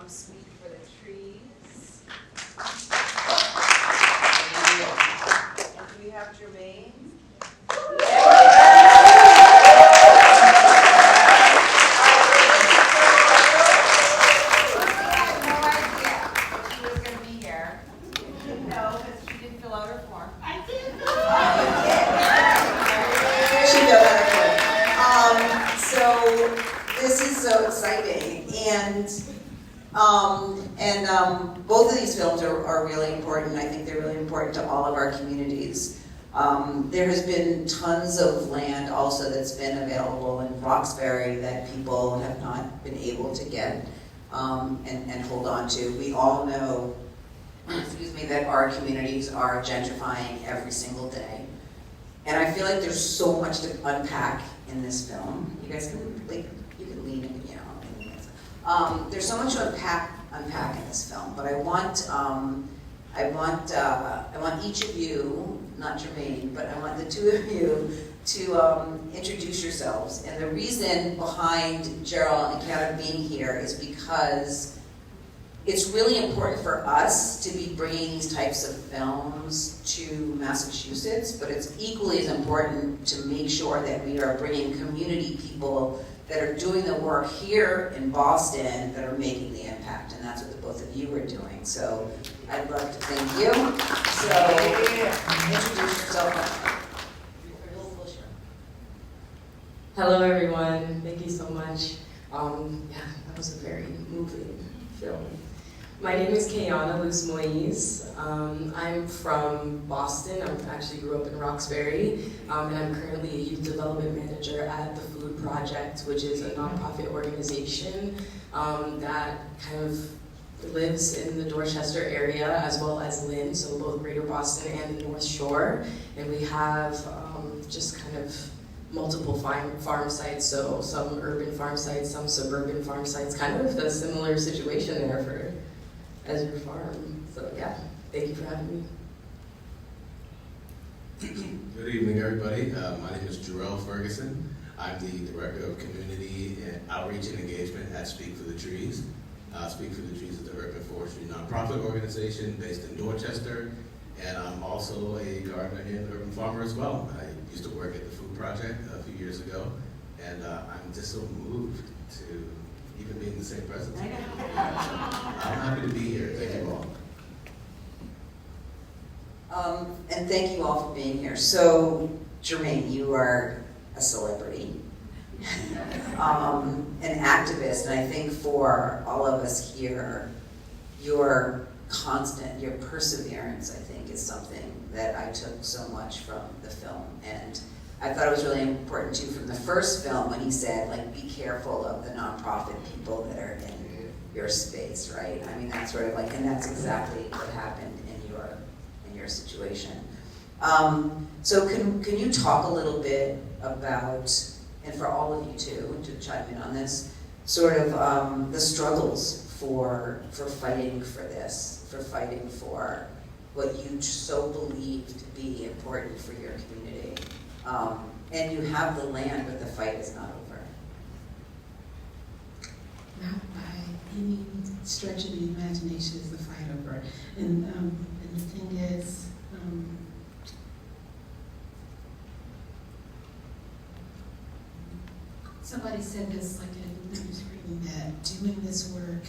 Speak for the Trees. And do we have Germaine? Both of these films are really important. I think they're really important to all of our communities. There has been tons of land also that's been available in Roxbury that people have not been able to get and hold on to. We all know, excuse me, that our communities are gentrifying every single day. And I feel like there's so much to unpack in this film. You guys can, you can lean in, you know. There's so much to unpack in this film, but I want each of you, not Germaine, but I want the two of you to introduce yourselves. And the reason behind Jerel and Caiana being here is because it's really important for us to be bringing these types of films to Massachusetts, but it's equally as important to make sure that we are bringing community people that are doing the work here in Boston that are making the impact, and that's what the both of you are doing. So I'd love to thank you. So introduce yourself. Hello everyone, thank you so much. Yeah, that was a very moving film. My name is Caiana Luse Moise. I'm from Boston. I actually grew up in Roxbury, and I'm currently a youth development manager at the Food Project, which is a nonprofit organization that kind of lives in the Dorchester area as well as Lynn, so both Greater Boston and the North Shore. And we have just kind of multiple farm sites, so some urban farm sites, some suburban farm sites, kind of the similar situation there for as your farm. So yeah, thank you for having me. Good evening, everybody. My name is Jerel Ferguson. I'm the Director of Community and Outreach and Engagement at Speak for the Trees. Speak for the Trees is the urban forestry nonprofit organization based in Dorchester, and I'm also a gardener and urban farmer as well. I used to work at the Food Project a few years ago, and I'm just so moved to even be in the same presence. I'm happy to be here. Thank you all. And thank you all for being here. So, Germaine, you are a celebrity, an activist, and I think for all of us here, your constant, your perseverance, I think, is something that I took so much from the film. And I thought it was really important too from the first film when he said, like, be careful of the nonprofit people that are in your space, right? I mean, that's sort of like, and that's exactly what happened in your situation. So can you talk a little bit about, and for all of you too, to chime in on this, sort of the struggles for fighting for this, for fighting for what you so believe to be important for your community. And you have the land, but the fight is not over. Not by any stretch of the imagination is the fight over. And the thing is, somebody said this, like in I was reading, that doing this work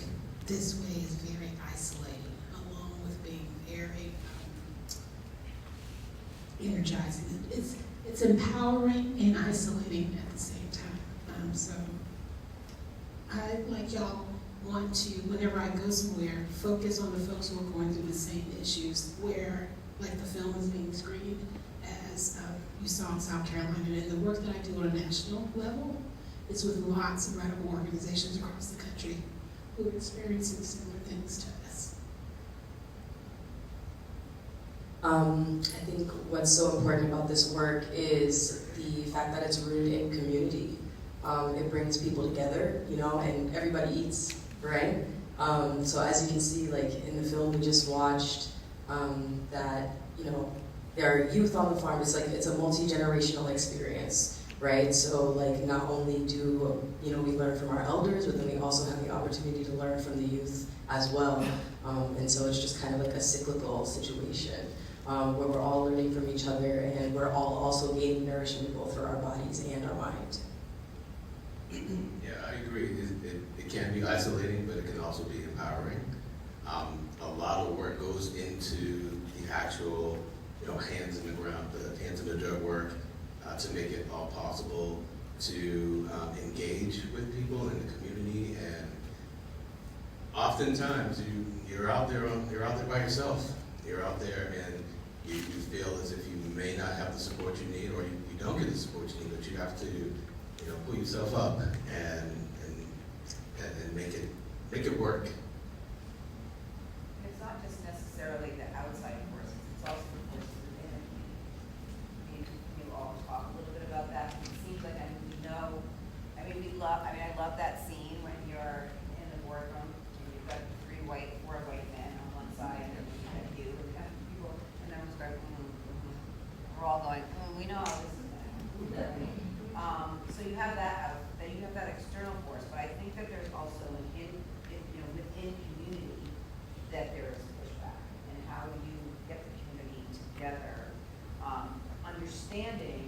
this way is very isolating, along with being very energizing. It's empowering and isolating at the same time. So I, like y'all, want to, whenever I go somewhere, focus on the folks who are going through the same issues, where, like, the film is being screened, as you saw in South Carolina, and the work that I do on a national level is with lots of radical organizations across the country who are experiencing similar things to us. I think what's so important about this work is the fact that it's rooted in community. It brings people together, you know, and everybody eats, right? So as you can see, like in the film we just watched, that, you know, there are youth on the farm. It's like, it's a multi-generational experience. right? So like not only do we learn from our elders, but then we also have the opportunity to learn from the youth as well. And so it's just kind of like a cyclical situation where we're all learning from each other and we're all also gaining nourishment both for our bodies and our mind. Yeah, I agree. It can be isolating, but it can also be empowering. A lot of work goes into the actual, hands in the ground, the hands in the dirt work to make it all possible to engage with people in the community. And oftentimes you're out there by yourself. You're out there and you feel as if you may not have the support you need, or you don't get the support you need, but you have to pull yourself up and make it work. And it's not just necessarily the outside forces, it's also the forces within the community. Can you all talk a little bit about that? It seems like I love that scene when you're in the boardroom and you've got four white men on one side and you have you and kind of people, and everyone's going, we're all going, we know how this is going to happen. So you have that external force, but I think that there's also within community that there is pushback, and how you get the community together, understanding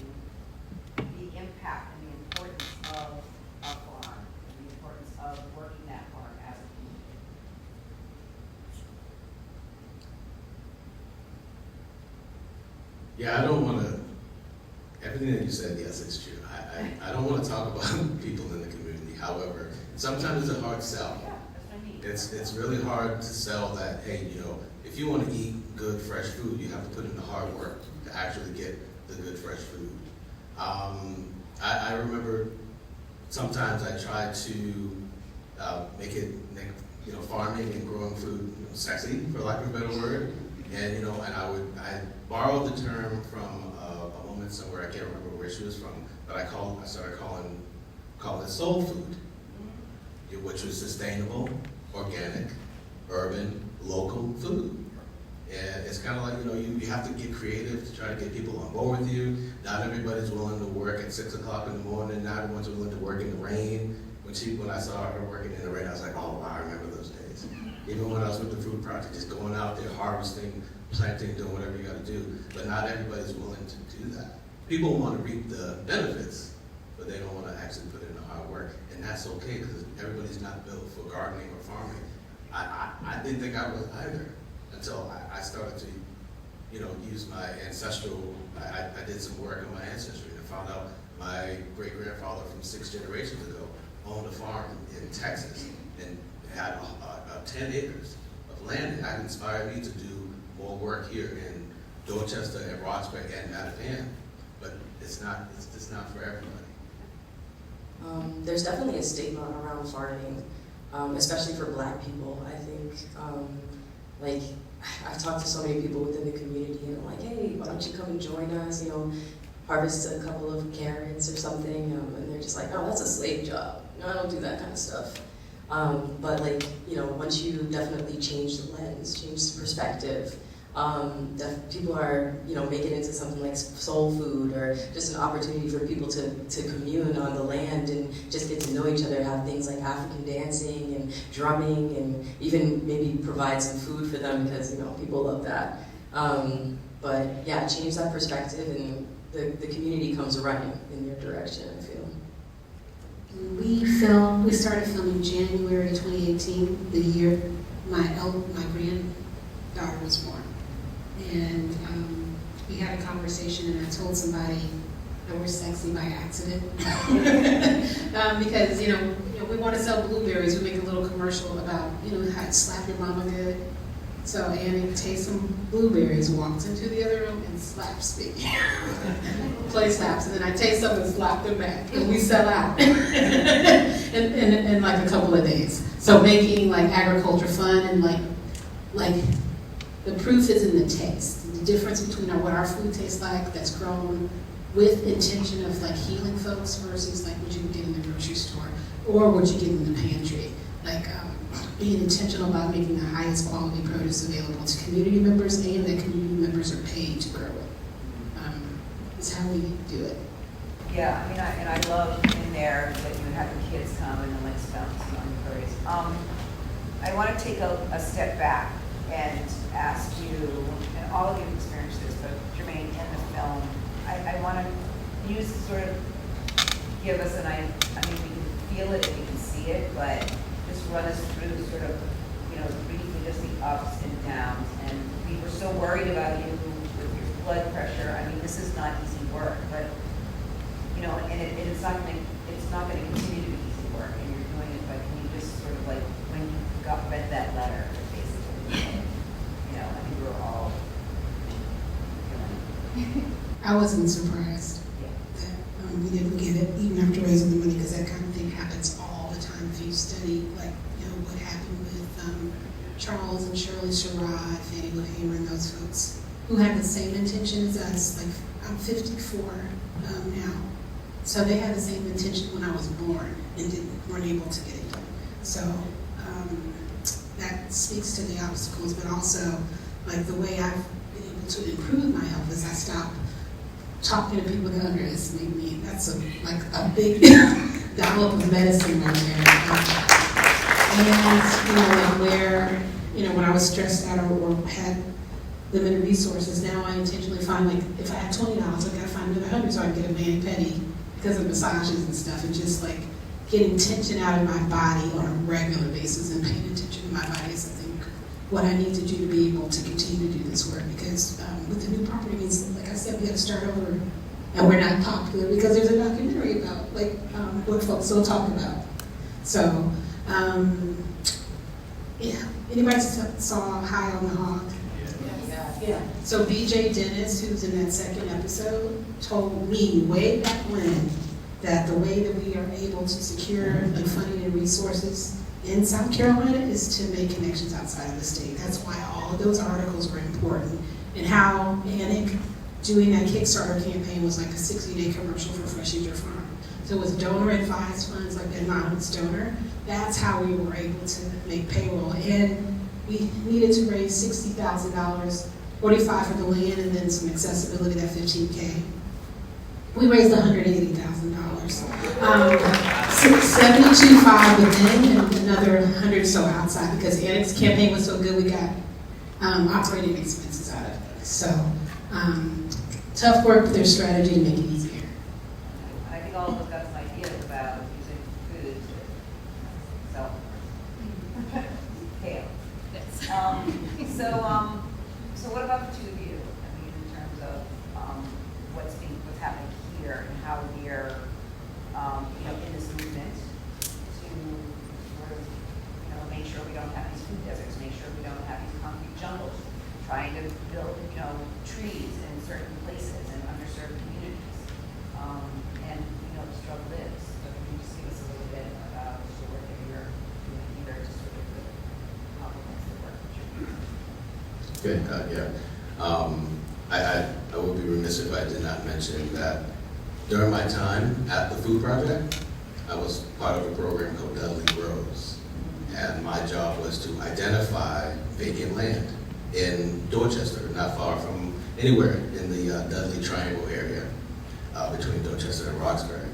the impact and the importance of a farm, and the importance of working that farm as a community. Yeah, I don't want to. Everything that you said, yes, it's true. I don't want to talk about people in the community. However, sometimes it's a hard sell. Yeah, that's what I mean. It's really hard to sell that, hey, if you want to eat good, fresh food, you have to put in the hard work to actually get the good, fresh food. I remember sometimes I tried to make farming and growing food sexy, for lack of a better word. And and I borrowed the term from a woman somewhere, I can't remember where she was from, but I started calling it soul food, which was sustainable, organic, urban, local food. And it's kind of like, you have to get creative to try to get people on board with you. Not everybody's willing to work at 6 o'clock in the morning. Not everyone's willing to work in the rain. When I saw her working in the rain, I was like, oh, wow, I remember those days. Even when I was with the food project, just going out there, harvesting, planting, doing whatever you got to do. But not everybody's willing to do that. People want to reap the benefits, but they don't want to actually put in the hard work. And that's okay, because everybody's not built for gardening or farming. I didn't think I was either until I started to, use my ancestral, I did some work on my ancestry and found out my great-grandfather from 6 generations ago owned a farm in Texas and had 10 acres of land. And that inspired me to do more work here in Dorchester and Roxbury and Mattapan. But it's not for everybody. There's definitely a stigma around farming, especially for Black people. I think, I've talked to so many people within the community, and I'm like, hey, why don't you come and join us? Harvest a couple of carrots or something, and they're just like, oh, that's a slave job. No, I don't do that kind of stuff. But once you definitely change the lens, change the perspective, people are, make it into something like soul food, or just an opportunity for people to commune on the land and just get to know each other, have things like African dancing and drumming, and even maybe provide some food for them, because, people love that. But yeah, change that perspective, and the community comes running in your direction, I feel. We started filming January 2018, the year my granddaughter was born. And we had a conversation, and I told somebody that we're sexy by accident. Because, we want to sell blueberries. We make a little commercial about, how to slap your mama good. So Annie takes some blueberries, walks into the other room, and slaps me. Play slaps, and then I take some and slap them back, and we sell out in like a couple of days. So making like agriculture fun, and like the proof is in the taste. The difference between what our food tastes like, that's grown with intention of like healing folks, versus like what you can get in the grocery store or what you get in the pantry. Being intentional about making the highest quality produce available to community members, and that community members are paid to grow it. Is how we do it. Yeah, I mean, and I love in there that you have the kids come and then like spouts and inquiries. I want to take a step back and ask you, and all of you have experienced this, but Germaine, in the film, I want to use sort of, give us I mean, we can feel it and we can see it, but just run us through sort of, briefly just the ups and downs. And we were so worried about you with your blood pressure. I mean, this is not easy work, but and it's not going to continue to be easy work, and you're doing it. But can you just sort of like when you read that letter, basically, I think we were all feeling. I wasn't surprised that we didn't get it even after raising the money, because that kind of thing happens all the time. If you study, like, what happened with Charles and Shirley Sherrod, Fannie Lou Hamer, and those folks who had the same intention as us. Like, I'm 54 now, so they had the same intention when I was born and weren't able to get it done. So that speaks to the obstacles, but also like the way I've been able to improve my health is I stopped talking to people that underestimate me. That's a big dollop of medicine right there. And where when I was stressed out or had limited resources, now I intentionally find, like, if I had $20, I gotta find another 100 so I can get a mani-pedi because of massages and stuff, and just like getting tension out of my body on a regular basis and paying attention to my body is, I think, what I need to do to be able to continue to do this work. Because with the new property means, like I said, we got to start over, and we're not popular because there's a documentary about what folks don't talk about. So yeah, anybody saw High on the Hog? Yeah. So BJ Dennis, who's in that second episode, told me way back when that the way that we are able to secure funding and resources in South Carolina is to make connections outside of the state. That's why all of those articles were important, and how Anik doing that Kickstarter campaign was like a 60-day commercial for Fresh Eater Farm. So it was donor-advised funds, like the anonymous donor. That's how we were able to make payroll. And we needed to raise $60,000, 45 for the land, and then some accessibility, that $15K. We raised $180,000. 72.5 within, and another 100 so outside, because Anik's campaign was so good, we got operating expenses out of it. So tough work with their strategy to make it easier. I think all of us got some ideas about using food to sell kale. Yes. So what about the two of you? I mean, in terms of what's happening here and how we're in this movement to sort of make sure we don't have these food deserts, make sure we don't have these concrete jungles, trying to build trees in certain places and underserved communities. And the struggle is. So can you just give us a little bit about the work that you're doing here to sort of complements the work that you're doing? Good, yeah. I would be remiss if I did not mention that during my time at the Food Project, I was part of a program called Dudley Grows. And my job was to identify vacant land in Dorchester, not far from anywhere in the Dudley Triangle area between Dorchester and Roxbury.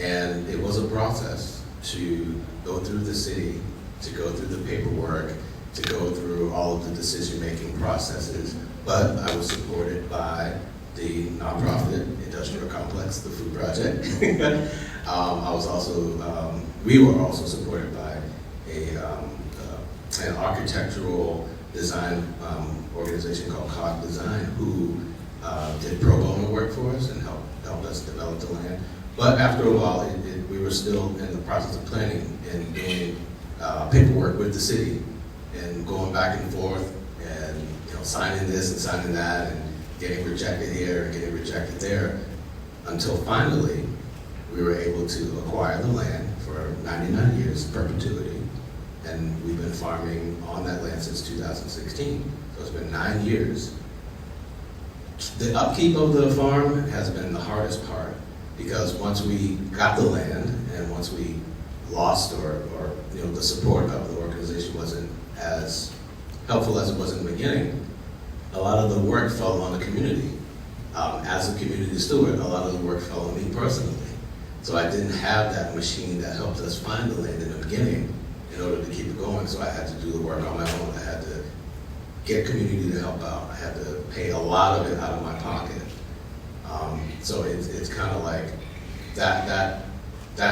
And it was a process to go through the city, to go through the paperwork, to go through all of the decision-making processes, but I was supported by the nonprofit industrial complex, the Food Project. We were also supported by an architectural design organization called COG Design, who did pro bono work for us and helped us develop the land. But after a while, we were still in the process of planning and doing paperwork with the city and going back and forth and signing this and signing that and getting rejected here and getting rejected there, until finally we were able to acquire the land for 99 years, perpetuity, and we've been farming on that land since 2016. So it's been 9 years. The upkeep of the farm has been the hardest part, because once we got the land and once we lost or the support of the organization wasn't as helpful as it was in the beginning, a lot of the work fell on the community. as a community steward, a lot of the work fell on me personally. So I didn't have that machine that helped us find the land in the beginning in order to keep it going. So I had to do the work on my own. I had to get community to help out. I had to pay a lot of it out of my pocket. So it's kind of like that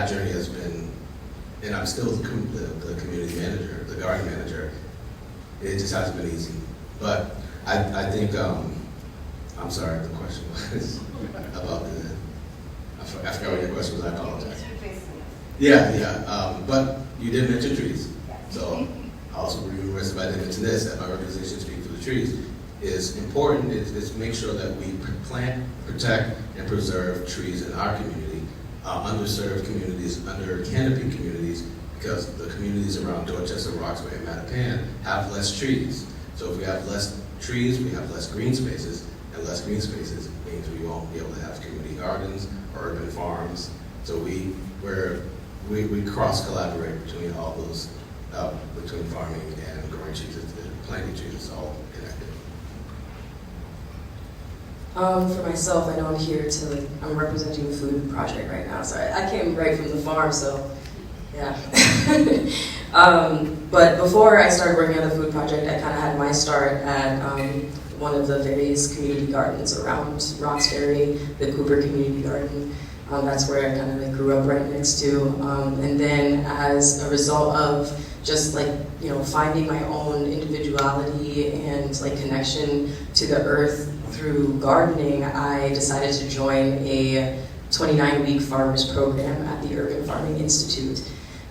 journey has been, and I'm still the community manager, the garden manager. It just hasn't been easy. But I think, I'm sorry, the question was about I forgot what your question was, I apologize. Yeah, but you did mention trees. So I also would be remiss if I didn't mention this, that my organization, Speak for the Trees, is important, is make sure that we plant, protect, and preserve trees in our community, underserved communities, under canopy communities, because the communities around Dorchester, Roxbury, and Mattapan have less trees. So if we have less trees, we have less green spaces, and less green spaces means we won't be able to have community gardens or urban farms. So we cross-collaborate between all those, between farming and growing trees, planting trees, it's all connected. For myself, I know I'm here to, I'm representing the food project right now, so I came right from the farm, so yeah. But before I started working on the food project, I kind of had my start at one of the various community gardens around Roxbury, the Cooper Community Garden. That's where I kind of like grew up right next to. And then as a result of just like, you know, finding my own individuality and like connection to the earth through gardening, I decided to join a 29-week farmers program at the Urban Farming Institute.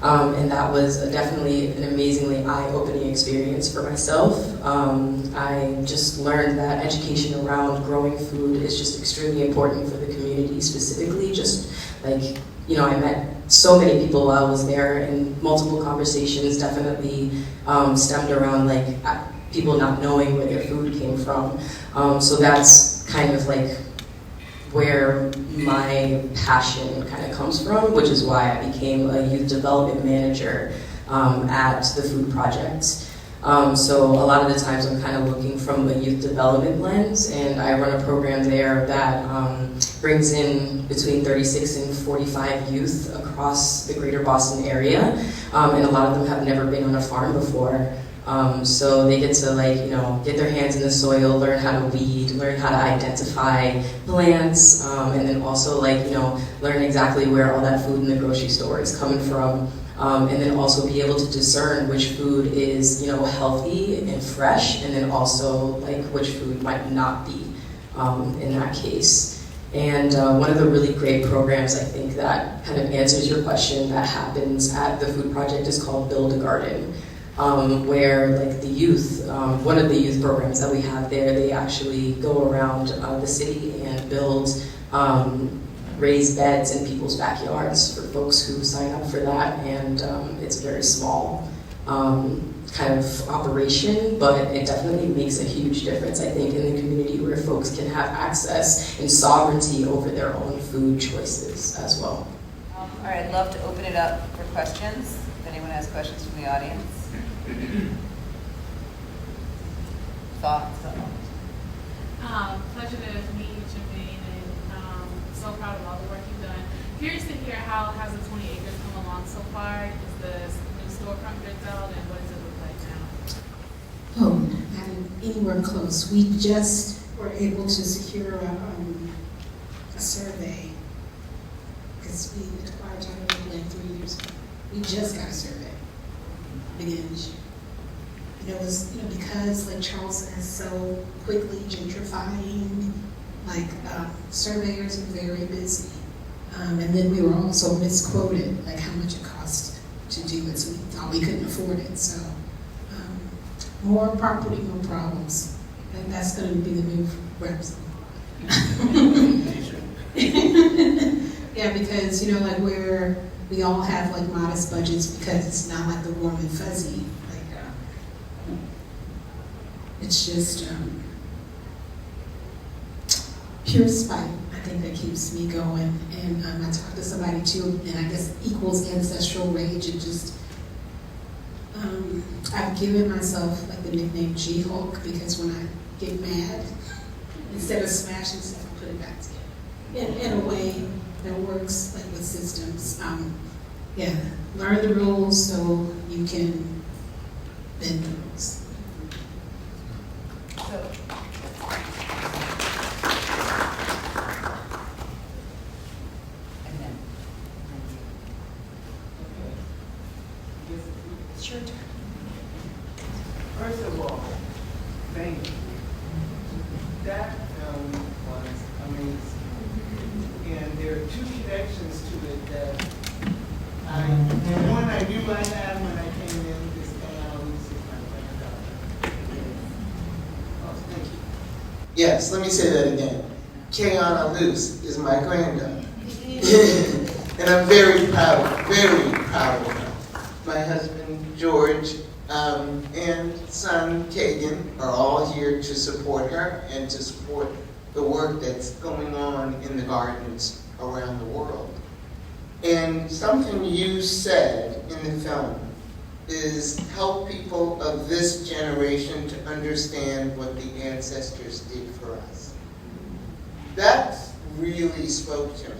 And that was definitely an amazingly eye-opening experience for myself. I just learned that education around growing food is just extremely important for the community specifically. Just like, you know, I met so many people while I was there, and multiple conversations definitely stemmed around like people not knowing where their food came from. So that's kind of like where my passion kind of comes from, which is why I became a youth development manager at the food project. So a lot of the times I'm kind of looking from a youth development lens, and I run a program there that brings in between 36 and 45 youth across the greater Boston area, and a lot of them have never been on a farm before. So they get to like, you know, get their hands in the soil, learn how to weed, learn how to identify plants, and then also like, you know, learn exactly where all that food in the grocery store is coming from. And then also be able to discern which food is, you know, healthy and fresh, and then also like which food might not be in that case. And one of the really great programs I think that kind of answers your question that happens at the food project is called Build a Garden. Where like the youth, one of the youth programs that we have there, they actually go around the city and build raised beds in people's backyards for folks who sign up for that, and it's a very small kind of operation, but it definitely makes a huge difference, I think, in the community where folks can have access and sovereignty over their own food choices as well. All right, I'd love to open it up for questions. If anyone has questions from the audience. Thoughts? Pleasure to meet you, Germaine, and so proud of all the work you've done. Curious to hear how has the 20 acres come along so far? Is the new storefront built out, and what does it look like now? Oh, not anywhere close. We just were able to secure a survey because we acquired title of land 3 years ago. We just got a survey. Beginning this year. And it was, you know, because like Charleston is so quickly gentrifying, like surveyors are very busy. And then we were also misquoted, like how much it cost to do it, so we thought we couldn't afford it. So more property, more problems. And that's going to be the new reps. Yeah, because, you know, like where we all have like modest budgets because it's not like the warm and fuzzy. Like, it's just pure spite, I think, that keeps me going. And I talked to somebody too, and I guess equals ancestral rage. It just, I've given myself like the nickname G-Hulk because when I get mad, instead of smashing stuff, I put it back together in a way that works like with systems. Yeah, learn the rules so you can bend the rules. So, and then, it's your turn. First of all, thank you. That film was amazing. And there are two connections to it that one I knew I had when I came in, this Caiana Luse is my granddaughter. Oh, thank you. Yes, let me say that again. Caiana Luse is my granddaughter. And I'm very proud of her. My husband, George, and son, Kagan, are all here to support her and to support the work that's going on in the gardens around the world. And something you said in the film is help people of this generation to understand what the ancestors did for us. That really spoke to me.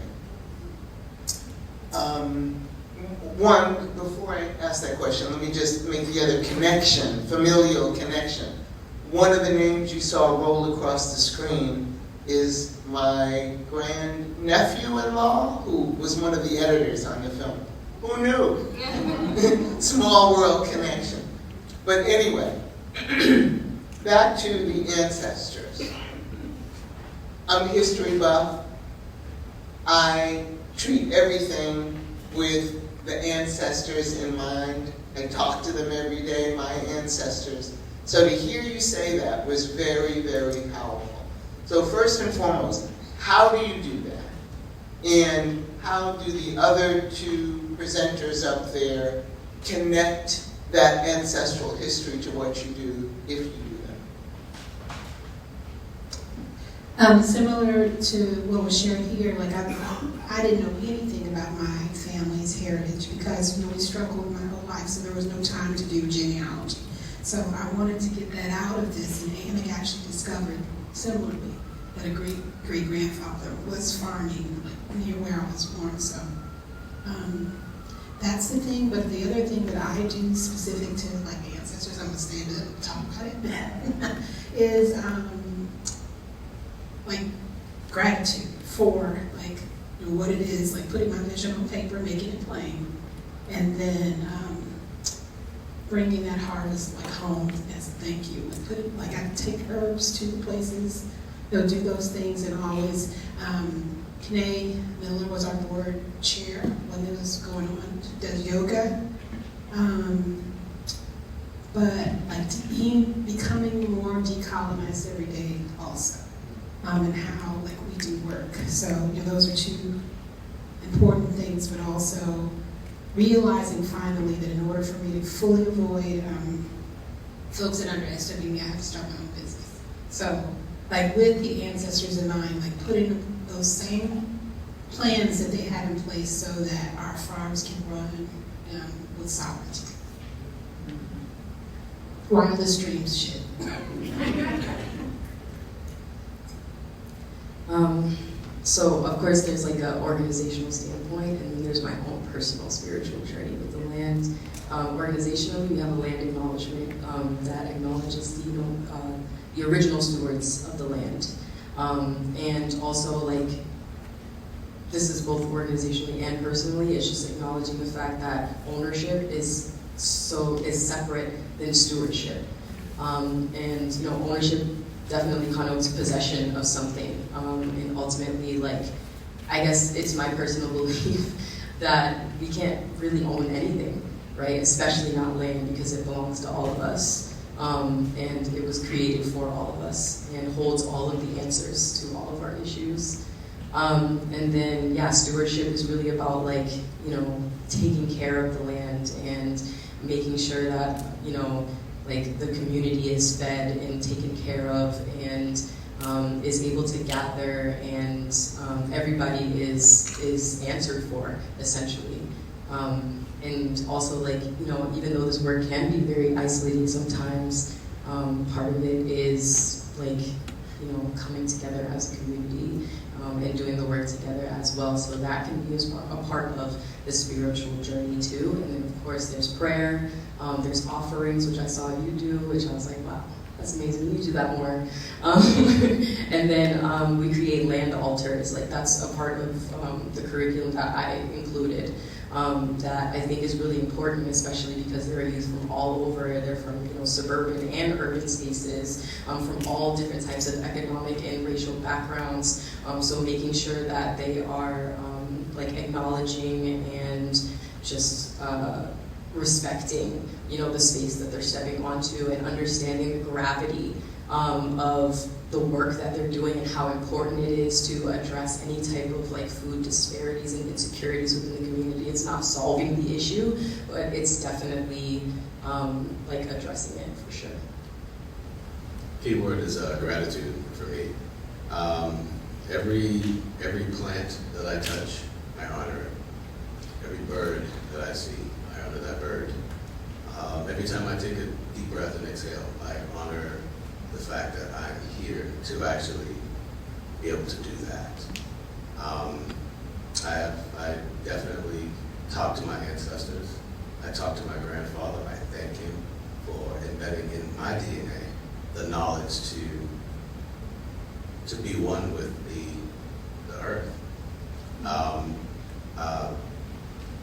One, before I ask that question, let me just make the other connection, familial connection. One of the names you saw roll across the screen is my grand-nephew-in-law, who was one of the editors on the film. Who knew? Small world connection. But anyway, back to the ancestors. I'm a history buff. I treat everything with the ancestors in mind. I talk to them every day, my ancestors. So to hear you say that was very, very powerful. So first and foremost, how do you do that? And how do the other two presenters up there connect that ancestral history to what you do, if you do that? Similar to what was shared here, like I didn't know anything about my family's heritage because we struggled with my whole life, so there was no time to do genealogy. So I wanted to get that out of this, and Amy actually discovered similarly that a great-grandfather was farming near where I was born. So that's the thing. But the other thing that I do specific to like ancestors, I'm gonna stand up and talk about it, is like gratitude for like what it is, like putting my vision on paper, making it plain, and then bringing that harvest like home as a thank you. Like I take herbs to the places, they'll do those things, and always, Kanae Miller was our board chair when it was going on, does yoga, but like becoming more decolonized every day also, and how like we do work. So those are two important things, but also realizing finally that in order for me to fully avoid folks that underestimate me, I have to start my own business. So, like with the ancestors in mind, like putting those same plans that they had in place so that our farms can run with sovereignty. Wildest dreams shit. So of course there's like an organizational standpoint, and then there's my own personal spiritual journey with the land. Organizationally, we have a land acknowledgement that acknowledges the original stewards of the land, and also like this is both organizationally and personally. It's just acknowledging the fact that ownership is separate than stewardship, and ownership definitely connotes possession of something, and ultimately, like, I guess it's my personal belief that we can't really own anything, right? Especially not land, because it belongs to all of us, and it was created for all of us, and holds all of the answers to all of our issues. And then, yeah, stewardship is really about, like, taking care of the land and making sure that, like the community is fed and taken care of, and is able to gather, and everybody is answered for, essentially. And also, like, even though this work can be very isolating sometimes, part of it is like, coming together as a community and doing the work together as well. So that can be a part of the spiritual journey too. And then of course there's prayer, there's offerings, which I saw you do, which I was like, wow, that's amazing, you do that more. And then we create land altars, like that's a part of the curriculum that I included. That I think is really important, especially because there are youth from all over. They're from suburban and urban spaces, from all different types of economic and racial backgrounds. So making sure that they are acknowledging and just respecting the space that they're stepping onto, and understanding the gravity of the work that they're doing and how important it is to address any type of food disparities and insecurities within the community. It's not solving the issue, but it's definitely addressing it for sure. Key word is gratitude for me. Every plant that I touch, I honor it. Every bird that I see, I honor that bird. Every time I take a deep breath and exhale, I honor the fact that I'm here to actually be able to do that. I definitely talk to my ancestors. I talk to my grandfather. I thank him for embedding in my DNA the knowledge to be one with the earth.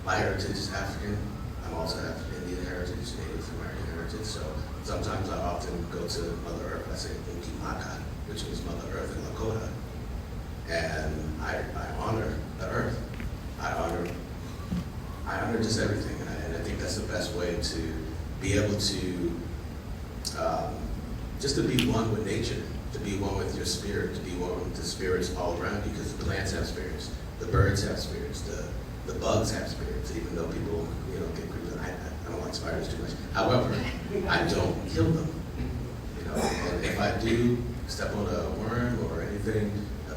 My heritage is African. I'm also African Indian heritage, Native American heritage. So sometimes I often go to Mother Earth. I say Ukimaka, which means Mother Earth in Lakota, and I honor the earth. I honor just everything, and I think that's the best way to be able to just to be one with nature, to be one with your spirit, to be one with the spirits all around you, because the plants have spirits, the birds have spirits, the bugs have spirits, even though people get creeped. I don't like spiders too much. However, I don't kill them. And if I do step on a worm or anything,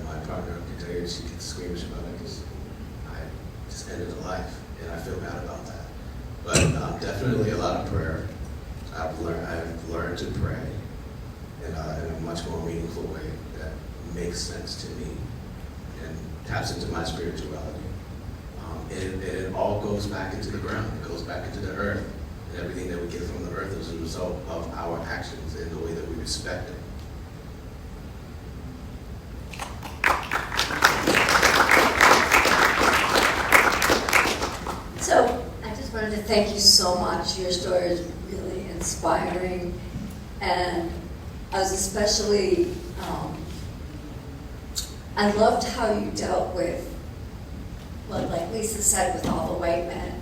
my partner can tell you she gets squeamish about it because I just ended a life, and I feel bad about that. But definitely a lot of prayer. I've learned to pray in a much more meaningful way that makes sense to me and taps into my spirituality. And it all goes back into the ground. It goes back into the earth. And everything that we get from the earth is a result of our actions and the way that we respect it. So I just wanted to thank you so much. Your story is really inspiring. And I was especially, I loved how you dealt with, well, like Lisa said, with all the white men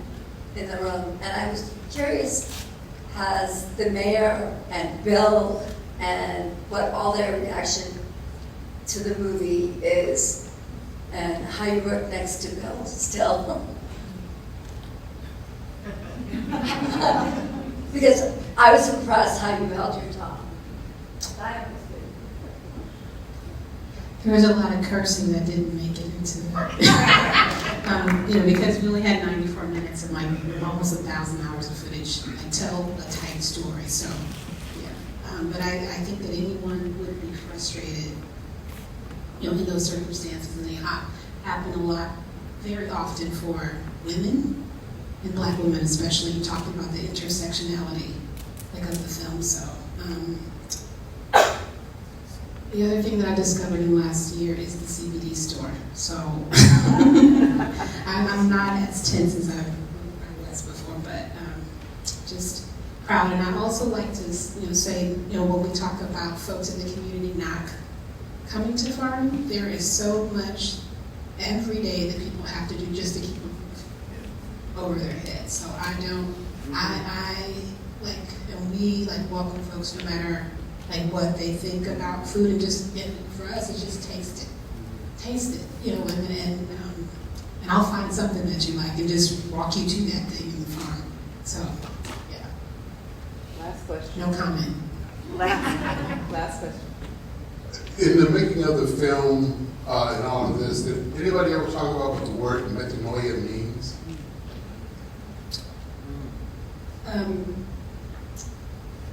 in the room. And I was curious, has the mayor and Bill and what all their reaction to the movie is, and how you work next to Bill still? Because I was impressed how you held your tongue. There was a lot of cursing that didn't make it into it. Because we only had 94 minutes and almost 1,000 hours of footage. I tell a tight story, so yeah. But I think that anyone would be frustrated, in those circumstances, and they happen a lot, very often for women, and Black women especially, talking about the intersectionality of the film. So the other thing that I discovered in last year is the CBD store. So I'm not as tense as I was before, but just proud. And I also like to say, when we talk about folks in the community not coming to farm, there is so much every day that people have to do just to keep a roof over their heads. So we welcome folks no matter what they think about food, and for us it's just taste it, and I'll find something that you like and just walk you to that thing in the farm. So yeah. Last question. No comment. Last question. In the making of the film and all of this, did anybody ever talk about what the word metanoia means?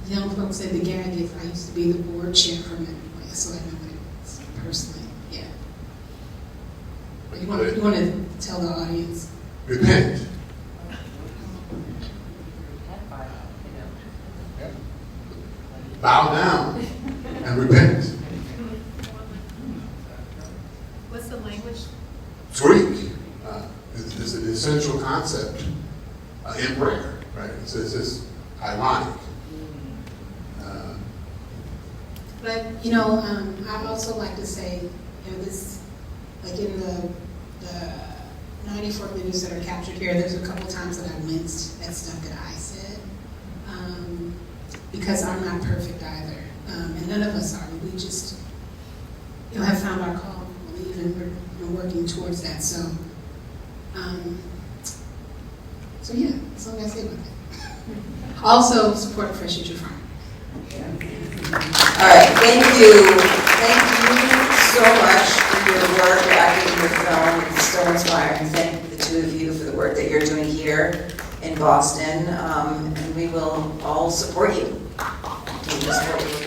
Young folks at the Gag, I used to be the board chair for Metanoia, so I know personally, yeah. But you want to tell the audience? Repent. Bow down and repent. What's the language? It's Greek. It's an essential concept in prayer, right? It's just ironic. But, I'd also like to say, this, like in the 94 minutes that are captured here, there's a couple times that I winced at stuff that I said, because I'm not perfect either, and none of us are. We just, have found our call, believe, and we're working towards that. So yeah, that's all I say about that. Also, support Fresh Future Farm. All right, thank you so much for your work, your acting, your film. It's so inspiring. Thank the two of you for the work that you're doing here in Boston, and we will all support you. We will support you.